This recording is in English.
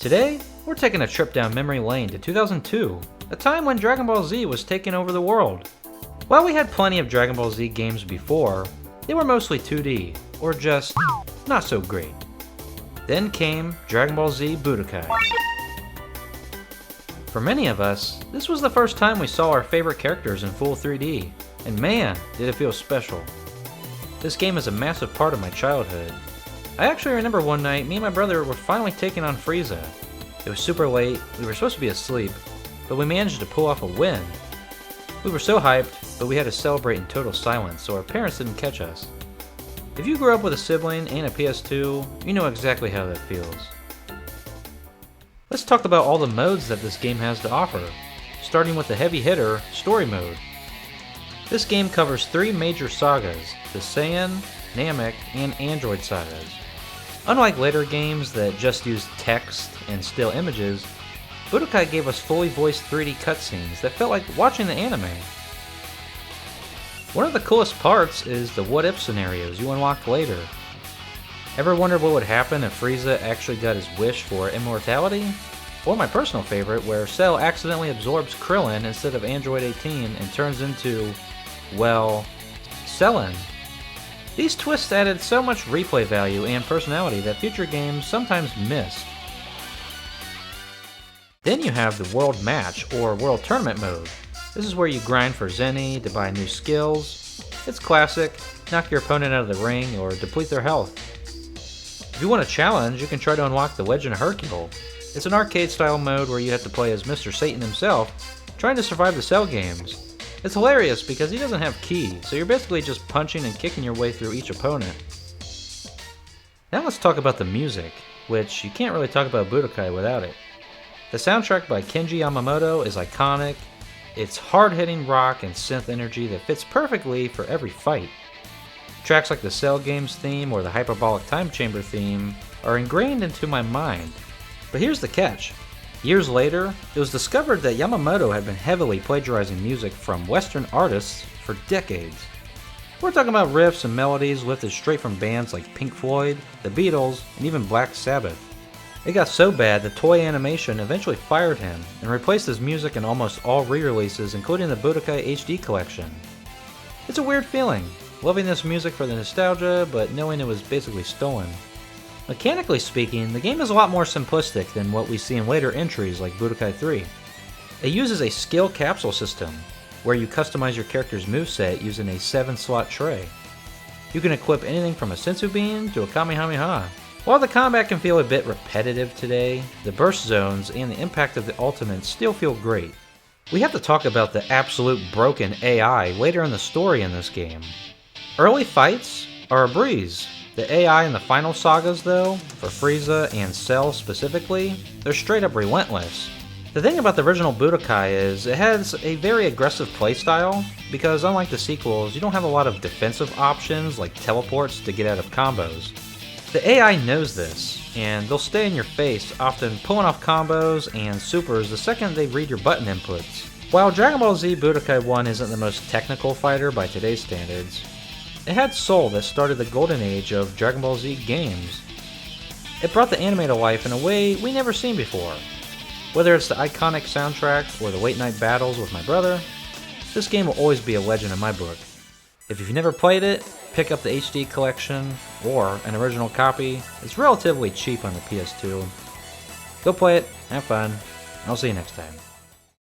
Today, we're taking a trip down memory lane to 2002, a time when Dragon Ball Z was taking over the world. While we had plenty of Dragon Ball Z games before, they were mostly 2D, or just not so great. Then came Dragon Ball Z Budokai. For many of us, this was the first time we saw our favorite characters in full 3D, and man, did it feel special. This game is a massive part of my childhood. I actually remember one night, me and my brother were finally taking on Frieza. It was super late, we were supposed to be asleep, but we managed to pull off a win. We were so hyped, but we had to celebrate in total silence so our parents didn't catch us. If you grew up with a sibling and a PS2, you know exactly how that feels. Let's talk about all the modes that this game has to offer, starting with the heavy hitter, Story Mode. This game covers 3 major sagas, the Saiyan, Namek, and Android sagas. Unlike later games that just used text and still images, Budokai gave us fully voiced 3D cutscenes that felt like watching the anime. One of the coolest parts is the what-if scenarios you unlock later. Ever wondered what would happen if Frieza actually got his wish for immortality? Or my personal favorite, where Cell accidentally absorbs Krillin instead of Android 18 and turns into, well, Cellin. These twists added so much replay value and personality that future games sometimes missed. Then you have the World Match, or World Tournament mode. This is where you grind for Zenny to buy new skills. It's classic, knock your opponent out of the ring or deplete their health. If you want a challenge, you can try to unlock the Legend of Hercule. It's an arcade-style mode where you have to play as Mr. Satan himself, trying to survive the Cell games. It's hilarious because he doesn't have ki, so you're basically just punching and kicking your way through each opponent. Now let's talk about the music, which you can't really talk about Budokai without it. The soundtrack by Kenji Yamamoto is iconic. It's hard-hitting rock and synth energy that fits perfectly for every fight. Tracks like the Cell Games theme or the Hyperbolic Time Chamber theme are ingrained into my mind. But here's the catch. Years later, it was discovered that Yamamoto had been heavily plagiarizing music from Western artists for decades. We're talking about riffs and melodies lifted straight from bands like Pink Floyd, The Beatles, and even Black Sabbath. It got so bad that Toei Animation eventually fired him and replaced his music in almost all re-releases, including the Budokai HD collection. It's a weird feeling, loving this music for the nostalgia, but knowing it was basically stolen. Mechanically speaking, the game is a lot more simplistic than what we see in later entries like Budokai 3. It uses a skill capsule system, where you customize your character's moveset using a 7-slot tray. You can equip anything from a Sensu Bean to a Kamehameha. While the combat can feel a bit repetitive today, the burst zones and the impact of the ultimates still feel great. We have to talk about the absolute broken AI later in the story in this game. Early fights are a breeze. The AI in the final sagas though, for Frieza and Cell specifically, they're straight up relentless. The thing about the original Budokai is it has a very aggressive playstyle, because unlike the sequels, you don't have a lot of defensive options like teleports to get out of combos. The AI knows this, and they'll stay in your face, often pulling off combos and supers the second they read your button inputs. While Dragon Ball Z Budokai 1 isn't the most technical fighter by today's standards, it had soul that started the golden age of Dragon Ball Z games. It brought the anime to life in a way we never seen before. Whether it's the iconic soundtracks or the late night battles with my brother, this game will always be a legend in my book. If you've never played it, pick up the HD collection or an original copy. It's relatively cheap on the PS2. Go play it, have fun, and I'll see you next time.